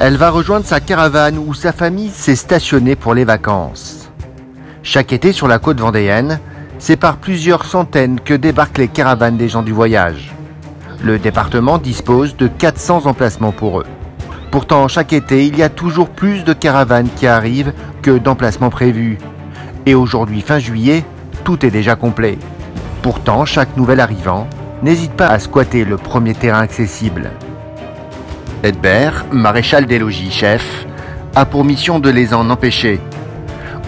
Elle va rejoindre sa caravane où sa famille s'est stationnée pour les vacances. Chaque été sur la côte vendéenne, c'est par plusieurs centaines que débarquent les caravanes des gens du voyage. Le département dispose de 400 emplacements pour eux. Pourtant, chaque été, il y a toujours plus de caravanes qui arrivent que d'emplacements prévus. Et aujourd'hui, fin juillet, tout est déjà complet. Pourtant, chaque nouvel arrivant n'hésite pas à squatter le premier terrain accessible. Edbert, maréchal des logis chef, a pour mission de les en empêcher.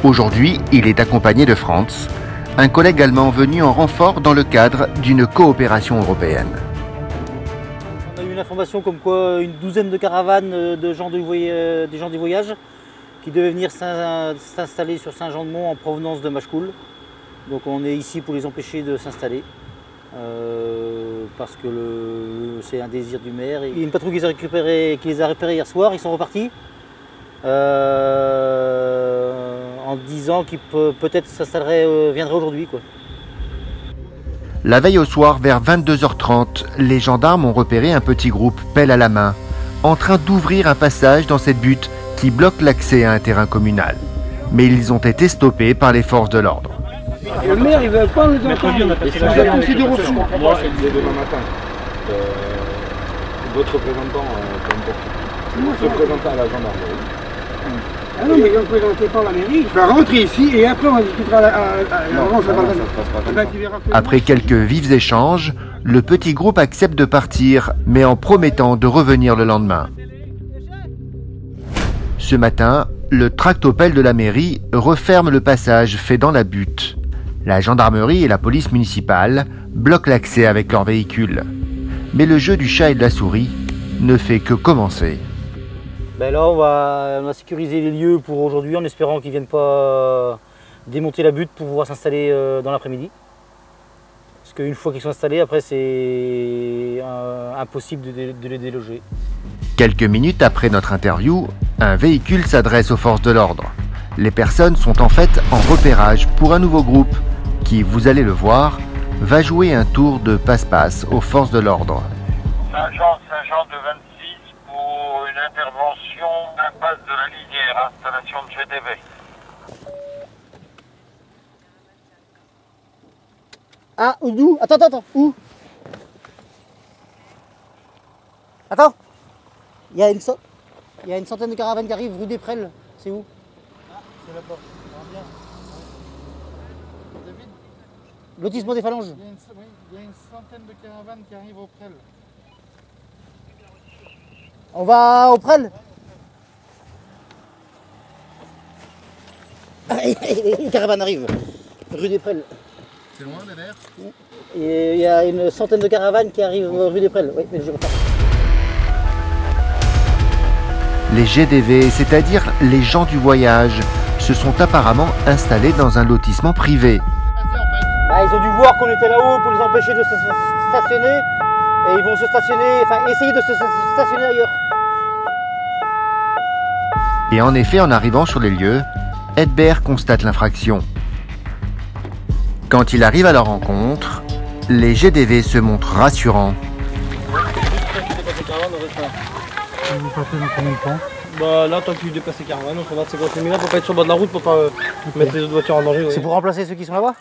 Aujourd'hui, il est accompagné de Franz, un collègue allemand venu en renfort dans le cadre d'une coopération européenne. On a eu une information comme quoi une douzaine de caravanes des gens du voyage qui devaient venir s'installer sur Saint-Jean-de-Mont en provenance de Machecoul. Donc on est ici pour les empêcher de s'installer. Parce que c'est un désir du maire. Il y a une patrouille qui les a récupérés hier soir, ils sont repartis en disant qu'ils peut-être viendraient aujourd'hui. La veille au soir, vers 22h30, les gendarmes ont repéré un petit groupe pelle à la main, en train d'ouvrir un passage dans cette butte qui bloque l'accès à un terrain communal. Mais ils ont été stoppés par les forces de l'ordre. Le maire, il ne veut pas nous entendre. Vous êtes aussi du refus. Moi, je disais demain matin. Votre représentant, se présenta à la gendarmerie. Ah non, mais ne me présentez pas à la mairie. Je vais rentrer ici et après on discutera Après quelques vifs échanges, le petit groupe accepte de partir, mais en promettant de revenir le lendemain. Ce matin, le tractopelle de la mairie referme le passage fait dans la butte. La gendarmerie et la police municipale bloquent l'accès avec leurs véhicules. Mais le jeu du chat et de la souris ne fait que commencer. Ben là, on va sécuriser les lieux pour aujourd'hui en espérant qu'ils ne viennent pas démonter la butte pour pouvoir s'installer dans l'après-midi. Parce qu'une fois qu'ils sont installés, après c'est impossible de les déloger. Quelques minutes après notre interview, un véhicule s'adresse aux forces de l'ordre. Les personnes sont en fait en repérage pour un nouveau groupe qui, vous allez le voir, va jouer un tour de passe-passe aux forces de l'ordre. Saint-Jean de 26 pour une intervention d'impasse de la Lisière, installation de GDV. Ah, où? Attends, où? Attends, il y a une centaine de caravanes qui arrivent rue des Prels, c'est où? C'est là-bas. Lotissement des Phalanges. Il y a une centaine de caravanes qui arrivent au Prel. On va au Prel. Les caravanes arrivent, rue des Prels. C'est loin derrière? Il y a une centaine de caravanes qui arrivent rue des Prels. Oui, mais je repars. Les GDV, c'est-à-dire les gens du voyage, se sont apparemment installés dans un lotissement privé. Ils ont dû voir qu'on était là-haut pour les empêcher de se stationner et ils vont essayer de se stationner ailleurs. Et en effet, en arrivant sur les lieux, Edbert constate l'infraction. Quand il arrive à leur rencontre, les GDV se montrent rassurants. Vous passez dans combien de temps? Bah là, tant qu'il dépasse les caravanes, on s'en va de 50 minutes pour pas être sur le bas de la route, pour pas mettre les autres voitures en danger. C'est pour remplacer ceux qui sont là-bas?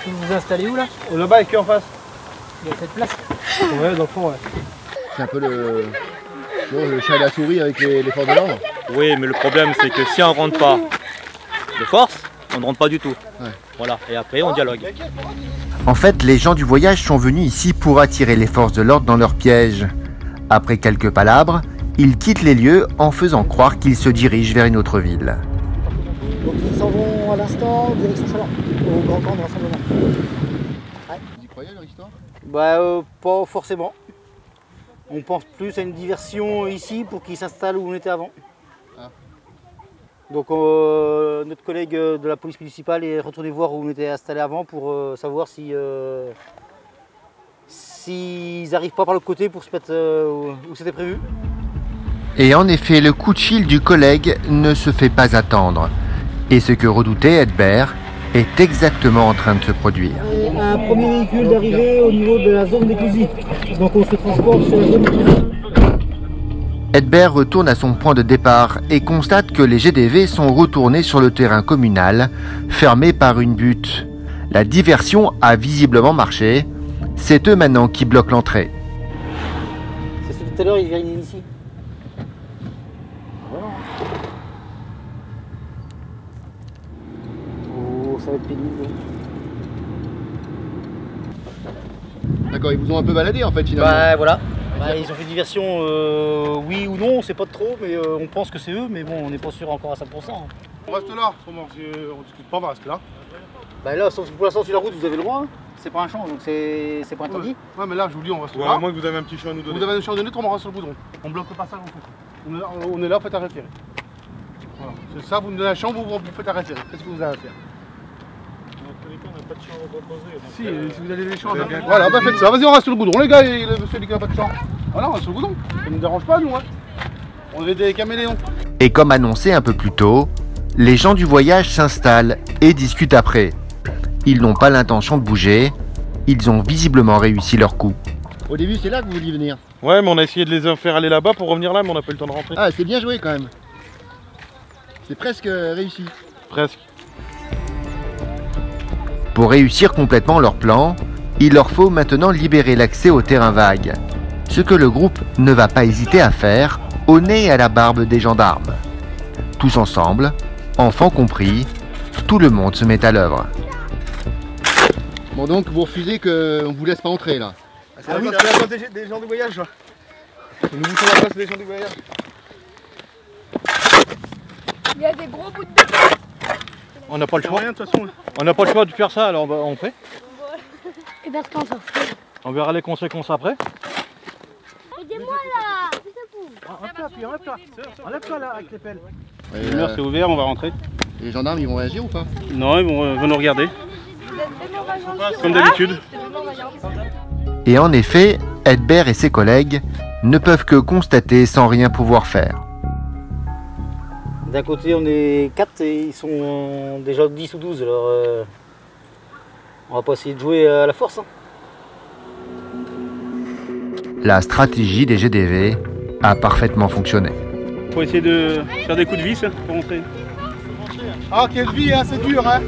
Vous vous installez où là? Là-bas, avec qui en face? Il y a cette place. Ouais, dans le fond, ouais. C'est un peu le chat et la souris avec les forces de l'ordre. Oui, mais le problème, c'est que si on rentre pas de force, on ne rentre pas du tout. Ouais. Voilà, et après, on dialogue. En fait, les gens du voyage sont venus ici pour attirer les forces de l'ordre dans leur piège. Après quelques palabres, ils quittent les lieux en faisant croire qu'ils se dirigent vers une autre ville. Donc ils s'en vont à l'instant, direction Chalon, au grand camp de rassemblement. Ouais. Vous y croyez à leur histoire? Pas forcément. On pense plus à une diversion ici pour qu'ils s'installent où on était avant. Ah. Donc notre collègue de la police municipale est retourné voir où on était installé avant pour savoir s'ils n'arrivent pas par l'autre côté pour se mettre où c'était prévu. Et en effet, le coup de fil du collègue ne se fait pas attendre. Et ce que redoutait Edbert est exactement en train de se produire. Un premier véhicule d'arrivée au niveau de la zone d'éclosie. Donc on se transporte sur la zone d'éclosie. Edbert retourne à son point de départ et constate que les GDV sont retournés sur le terrain communal, fermé par une butte. La diversion a visiblement marché. C'est eux maintenant qui bloquent l'entrée. C'est ce tout à l'heure, ils viennent ici. Voilà. Oh, ça va être pénible. D'accord, ils vous ont un peu baladé en fait finalement. Bah voilà. Bah, ils ont fait diversion, oui ou non, on sait pas trop, mais on pense que c'est eux, mais bon, on n'est pas sûr encore à 100%. On reste là, on discute pas, on va rester là. Bah là, sauf pour l'instant sur la route, vous avez le droit, hein. C'est pas un champ, donc c'est pas interdit. Ouais, mais là, je vous dis, on reste Ouais, là. à moins que vous avez un petit champ à nous donner. Vous avez un champ à donner, on reste sur le goudron. On bloque le passage, on est là, faites un référé. Voilà. C'est ça, vous me donnez un champ, vous faites un référé. Qu'est-ce que vous avez à faire? Si, si vous avez les champs, voilà, bah faites ça. Vas-y, on reste sur le goudron, les gars, et le monsieur qui n'a pas de champ. Voilà, on reste sur le goudron. Ça ne nous dérange pas, nous, hein. On est des caméléons. Et comme annoncé un peu plus tôt, les gens du voyage s'installent et discutent après. Ils n'ont pas l'intention de bouger, ils ont visiblement réussi leur coup. Au début, c'est là que vous vouliez venir. Ouais, mais on a essayé de les faire aller là-bas pour revenir là, mais on n'a pas eu le temps de rentrer. Ah, c'est bien joué quand même. C'est presque réussi. Presque. Pour réussir complètement leur plan, il leur faut maintenant libérer l'accès au terrain vague. Ce que le groupe ne va pas hésiter à faire, au nez et à la barbe des gendarmes. Tous ensemble, enfants compris, tout le monde se met à l'œuvre. Bon donc, vous refusez qu'on vous laisse pas entrer là. C'est la place des gens du voyage, là. Nous bouchons la place des gens du voyage. Il y a des gros bouts de béton. On n'a pas le choix. Rien, de toute façon. On n'a pas le choix de faire ça, alors on fait. Et bien, quand ça fait. On verra les conséquences après. Aidez-moi là. Enlève-toi là avec les pelles. Ouais, L'heure c'est ouvert, on va rentrer. les gendarmes, ils vont réagir ou pas? Non, ils vont nous regarder. Comme Hein? d'habitude. Et en effet, Edbert et ses collègues ne peuvent que constater sans rien pouvoir faire. D'un côté, on est 4 et ils sont déjà 10 ou 12, alors on va pas essayer de jouer à la force. Hein. La stratégie des GDV a parfaitement fonctionné. Faut essayer de faire des coups de vis pour rentrer. Ah, quelle vie, hein, c'est dur, hein.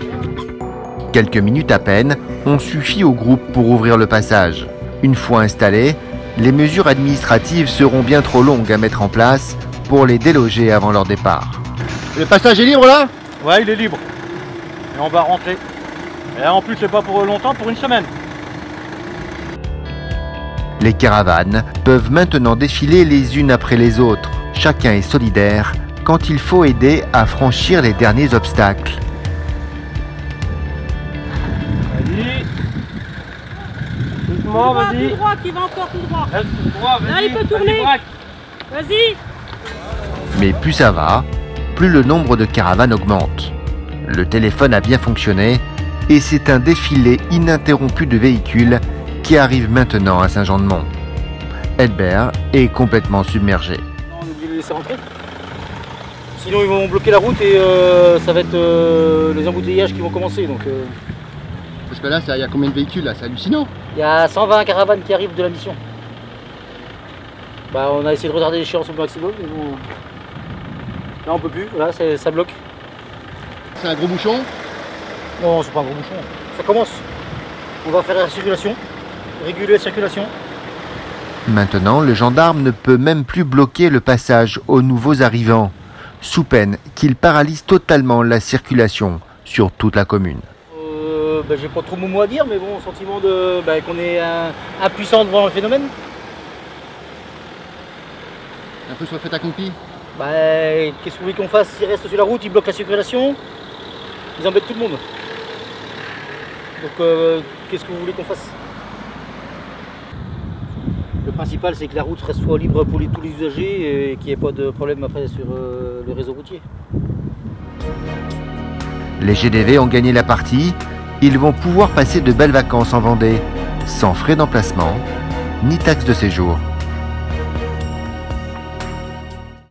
Quelques minutes à peine ont suffi au groupe pour ouvrir le passage. Une fois installés, les mesures administratives seront bien trop longues à mettre en place pour les déloger avant leur départ. Le passage est libre là? Ouais, il est libre. Et on va rentrer. Et en plus, c'est pas pour longtemps, pour une semaine. Les caravanes peuvent maintenant défiler les unes après les autres. Chacun est solidaire quand il faut aider à franchir les derniers obstacles. Vas-y. Doucement, vas-y. Tout droit, qui va encore tout droit. Reste tout droit, vas-y. Là, il peut tourner. Vas-y, braque. Vas-y. Mais plus ça va, plus le nombre de caravanes augmente. Le téléphone a bien fonctionné et c'est un défilé ininterrompu de véhicules qui arrive maintenant à Saint-Jean-de-Mont. Edbert est complètement submergé. On oublie de les laisser rentrer. Sinon ils vont bloquer la route et ça va être les embouteillages qui vont commencer. Donc Parce que là, il y a combien de véhicules là? C'est hallucinant. il y a 120 caravanes qui arrivent de la mission. Bah, on a essayé de retarder l'échéance au maximum, mais bon. Là on peut plus, là ça bloque. C'est un gros bouchon. Non, c'est pas un gros bouchon. Ça commence. On va faire la circulation, réguler la circulation. Maintenant, le gendarme ne peut même plus bloquer le passage aux nouveaux arrivants, sous peine qu'il paralyse totalement la circulation sur toute la commune. Bah, j'ai pas trop mon mot à dire, mais bon, sentiment de qu'on est impuissant devant le phénomène. Un peu sur le fait accompli. Bah, qu'est-ce que vous voulez qu'on fasse? S'ils restent sur la route, ils bloquent la circulation, ils embêtent tout le monde. Donc, qu'est-ce que vous voulez qu'on fasse? Le principal, c'est que la route soit libre pour tous les usagers et qu'il n'y ait pas de problème après sur le réseau routier. Les GDV ont gagné la partie, ils vont pouvoir passer de belles vacances en Vendée, sans frais d'emplacement, ni taxes de séjour.